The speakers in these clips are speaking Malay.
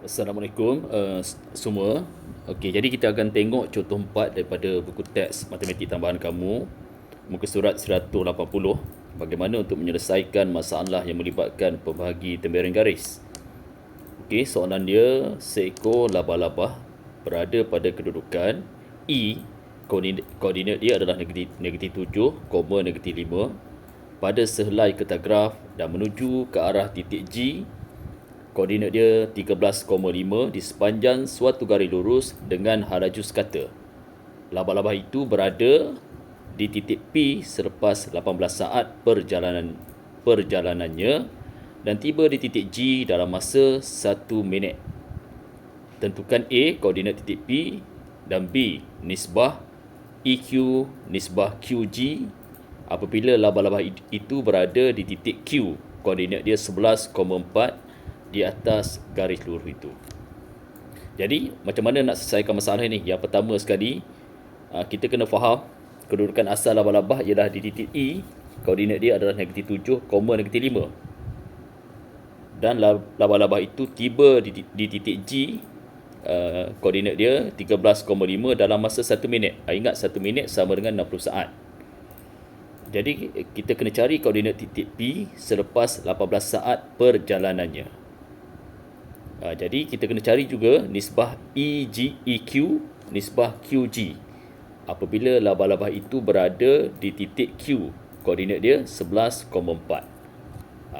Assalamualaikum semua. Okey, jadi kita akan tengok contoh 4 daripada buku teks matematik tambahan kamu, muka surat 180, bagaimana untuk menyelesaikan masalah yang melibatkan pembahagi tembereng garis. Okey, soalan dia, seekor labah-labah berada pada kedudukan E, koordinat dia adalah negatif 7, negatif 5 pada sehelai kerta graf dan menuju ke arah titik G. Koordinat dia 13,5 di sepanjang suatu garis lurus dengan halaju sekata. Labah-labah itu berada di titik P selepas 18 saat perjalanannya dan tiba di titik G dalam masa 1 minit. Tentukan A, koordinat titik P, dan B, nisbah EQ nisbah QG apabila labah-labah itu berada di titik Q. Koordinat dia 11,4 di atas garis lurus itu. Jadi, macam mana nak selesaikan masalah ini? Yang pertama sekali, kita kena faham kedudukan asal labah-labah ialah di titik E. Koordinat dia adalah negatif 7, negatif 5. Dan labah-labah itu tiba di titik G. Koordinat dia 13,5 dalam masa 1 minit. Ingat 1 minit sama dengan 60 saat. Jadi, kita kena cari koordinat titik P selepas 18 saat perjalanannya. Jadi kita kena cari juga nisbah EQ nisbah QG apabila labah-labah itu berada di titik Q. Koordinat dia 11,4.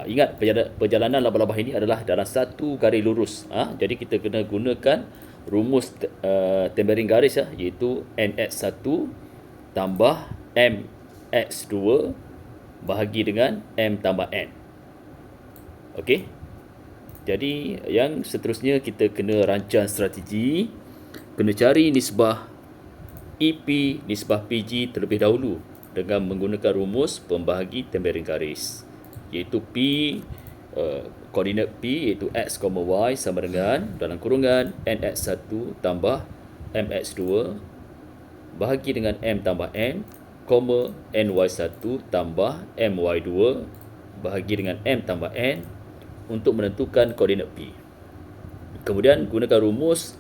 Ingat, perjalanan labah-labah ini adalah dalam satu garis lurus. Jadi kita kena gunakan rumus tembereng garis, iaitu NX1 tambah MX2 bahagi dengan M tambah N. Okey. Jadi yang seterusnya kita kena rancang strategi, kena cari nisbah EP nisbah PG terlebih dahulu dengan menggunakan rumus pembahagi tembereng garis, iaitu P, koordinat P iaitu X, Y sama dengan dalam kurungan NX1 tambah MX2 bahagi dengan M tambah N, NY1 tambah MY2 bahagi dengan M tambah N untuk menentukan koordinat P. Kemudian gunakan rumus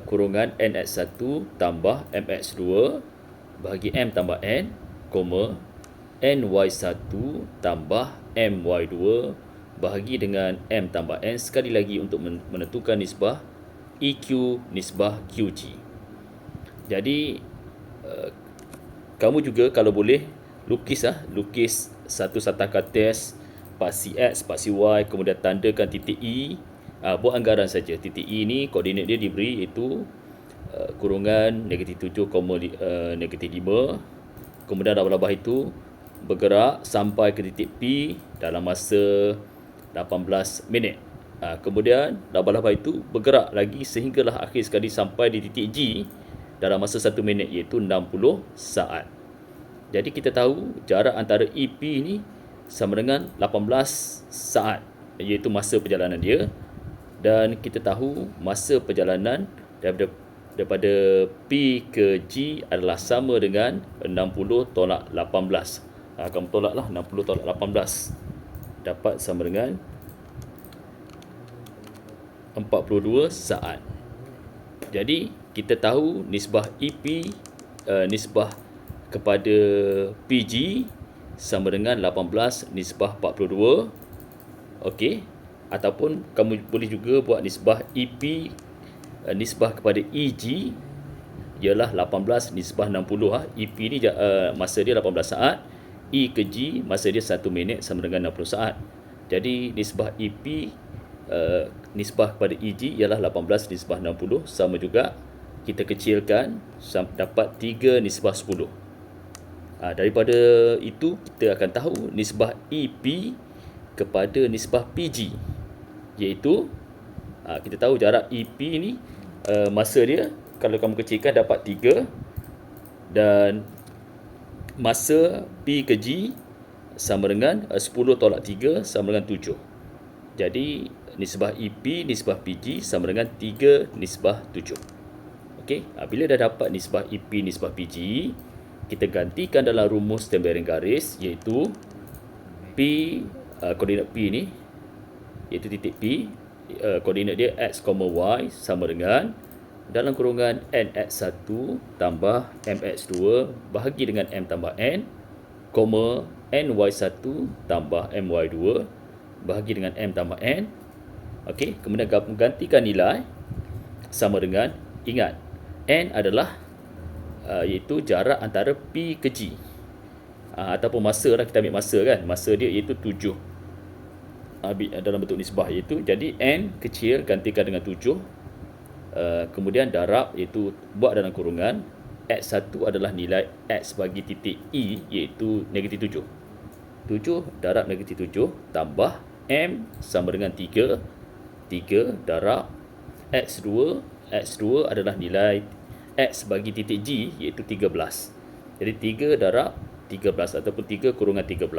kurungan NX1 tambah MX2 bahagi M tambah N, NY1 tambah MY2 bahagi dengan M tambah N sekali lagi untuk menentukan nisbah EQ nisbah QG. Jadi kamu juga kalau boleh lukis satu satakan test spasi X, spasi Y, kemudian tandakan titik E. Buat anggaran saja. Titik E ni koordinat dia diberi iaitu kurungan negatif 7, negatif 5. Kemudian labah-labah itu bergerak sampai ke titik P dalam masa 18 minit. Kemudian labah-labah itu bergerak lagi sehinggalah akhir sekali sampai di titik G dalam masa 1 minit iaitu 60 saat. Jadi kita tahu jarak antara EP ni sama dengan 18 saat, iaitu masa perjalanan dia, dan kita tahu masa perjalanan daripada P ke G adalah sama dengan 60 tolak 18. Kamu tolaklah 60 tolak 18 dapat sama dengan 42 saat. Jadi kita tahu nisbah EP, nisbah kepada PG sama dengan 18 nisbah 42. Okey. Ataupun kamu boleh juga buat nisbah EP, nisbah kepada EG ialah 18 nisbah 60. EP ni masa dia 18 saat, E ke G masa dia 1 minit sama dengan 60 saat. Jadi nisbah EP nisbah kepada EG ialah 18 nisbah 60, sama juga kita kecilkan dapat 3 nisbah 10. Daripada itu kita akan tahu nisbah EP kepada nisbah PG, iaitu kita tahu jarak EP ni masa dia kalau kamu kecilkan dapat 3, dan masa P ke G sama dengan 10 tolak 3 sama dengan 7. Jadi nisbah EP nisbah PG sama dengan 3 nisbah 7. Okey, bila dah dapat nisbah EP nisbah PG, kita gantikan dalam rumus tembereng garis, iaitu P, koordinat P ni iaitu titik P koordinat dia x, y sama dengan dalam kurungan nx1 tambah mx2 bahagi dengan m tambah n, ny1 tambah my2 bahagi dengan m tambah n. Okey, kemudian gantikan nilai sama dengan, ingat, n adalah iaitu jarak antara P ke G, ataupun masa lah, kita ambil masa kan, masa dia iaitu 7 dalam bentuk nisbah, iaitu jadi n kecil gantikan dengan 7, kemudian darab iaitu buat dalam kurungan x1 adalah nilai x bagi titik E iaitu negatif 7, 7 darab negatif 7 tambah m sama dengan 3 darab x2 adalah nilai x bagi titik G iaitu 13, jadi 3 darab 13 ataupun 3 kurungan 13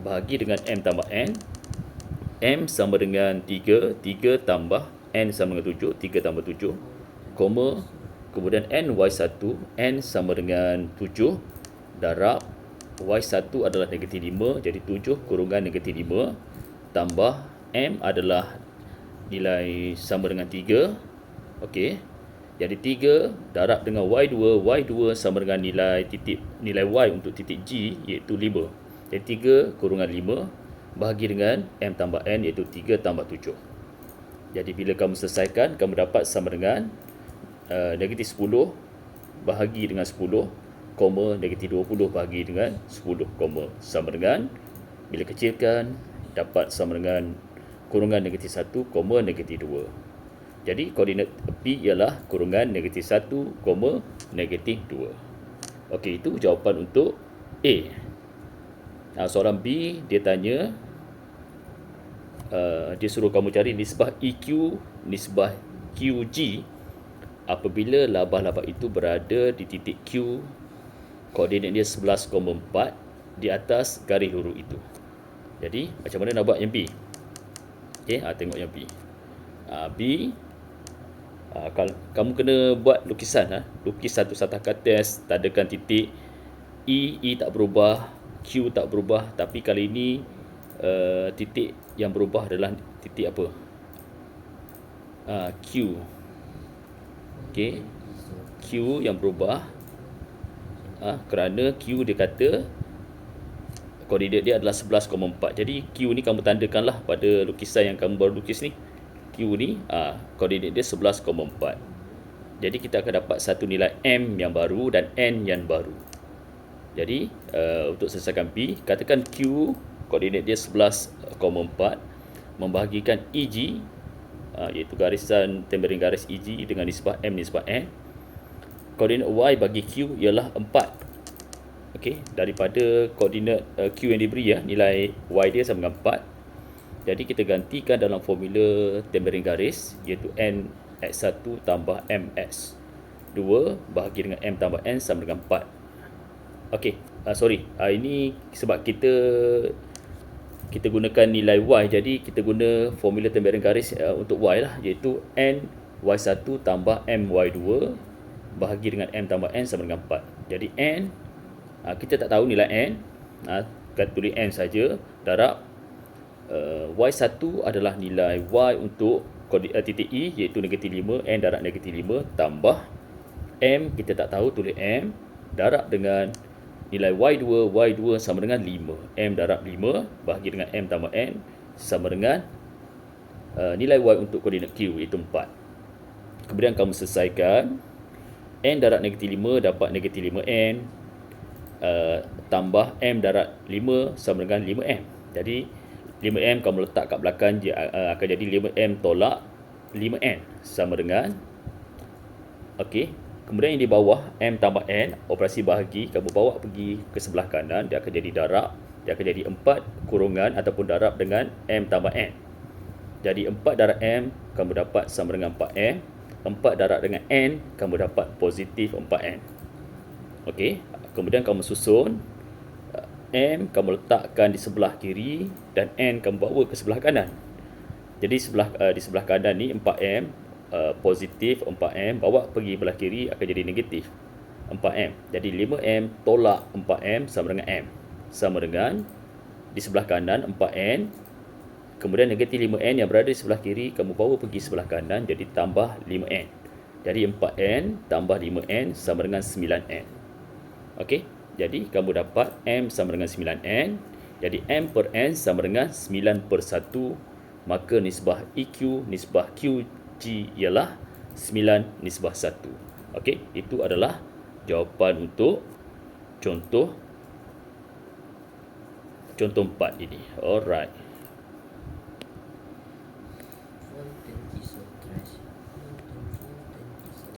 bahagi dengan m tambah n, m sama dengan 3 tambah n sama dengan 7, 3 tambah 7, kemudian ny1, n sama dengan 7 darab y1 adalah negatif 5, jadi 7 kurungan negatif 5 tambah m adalah nilai sama dengan 3. Okey, jadi 3 darab dengan y2 sama dengan nilai y untuk titik G iaitu 5, jadi 3 kurungan 5 bahagi dengan m tambah n iaitu 3 tambah 7. Jadi bila kamu selesaikan, kamu dapat sama dengan negatif 10 bahagi dengan 10, negatif 20 bahagi dengan 10, sama dengan, bila kecilkan, dapat sama dengan kurungan negatif 1, negatif 2. Jadi koordinat P ialah kurungan negatif 1, negatif 2. Okey, itu jawapan untuk A. Soalan B, dia tanya, dia suruh kamu cari nisbah EQ, nisbah QG apabila labah-labah itu berada di titik Q, koordinat dia 11,4 di atas garis lurus itu. Jadi macam mana nak buat yang B? Okey, tengok yang B. B, kamu kena buat lukisan, lukis satu satakan test, tadakan titik E tak berubah, Q tak berubah, tapi kali ini titik yang berubah adalah titik apa? Q. Okey, Q yang berubah, kerana Q dia kata koordinat dia adalah 11,4. Jadi Q ni kamu tandakanlah pada lukisan yang kamu baru lukis ni. Q ni koordinat dia 11,4. Jadi kita akan dapat satu nilai M yang baru dan N yang baru. Jadi untuk selesaikan B, katakan Q koordinat dia 11,4 membahagikan EG, iaitu garisan tempering garis EG dengan nisbah M nisbah N. Koordinat Y bagi Q ialah 4. Okey, daripada koordinat Q yang diberi, nilai Y dia sama dengan 4. Jadi kita gantikan dalam formula tempering garis, iaitu N X1 tambah M X2 bahagi dengan M tambah N sama dengan 4. Okey, ini sebab kita gunakan nilai Y, jadi kita guna formula tempering garis untuk Y lah, iaitu N Y1 tambah M Y2 bahagi dengan M tambah N sama dengan 4. Jadi N, kita tak tahu nilai N, kita tulis N saja, darab Y1 adalah nilai Y untuk titik E iaitu negatif 5, N darab negatif 5 tambah M, kita tak tahu, tulis M, darab dengan nilai Y2 sama dengan 5, M darab 5 bahagi dengan M tambah N sama dengan nilai Y untuk koordinat Q iaitu 4. Kemudian kamu selesaikan, N darab negatif 5 dapat negatif 5N tambah M darab 5 sama dengan 5M. Jadi 5M kamu letak kat belakang, dia akan jadi 5M tolak 5N sama dengan, okey, kemudian yang di bawah M tambah N, operasi bahagi kamu bawa pergi ke sebelah kanan, dia akan jadi darab, dia akan jadi 4 kurungan ataupun darab dengan M tambah N. Jadi 4 darab M kamu dapat sama dengan 4M, 4 darab dengan N kamu dapat positif 4N. Okey, kemudian kamu susun, M kamu letakkan di sebelah kiri dan N kamu bawa ke sebelah kanan. Jadi di sebelah kanan ni 4M, positif 4M, bawa pergi belah kiri akan jadi negatif 4M. Jadi 5M tolak 4M sama dengan M, sama dengan di sebelah kanan 4N, Kemudian negatif 5N yang berada di sebelah kiri, kamu bawa pergi sebelah kanan, jadi tambah 5N. Jadi 4N tambah 5N sama dengan 9N. Okey, jadi kamu dapat M sama dengan 9N. Jadi M per N sama dengan 9 per 1. Maka nisbah EQ, nisbah QG ialah 9 nisbah 1. Okey, itu adalah jawapan untuk contoh 4 ini. Alright. Thank you so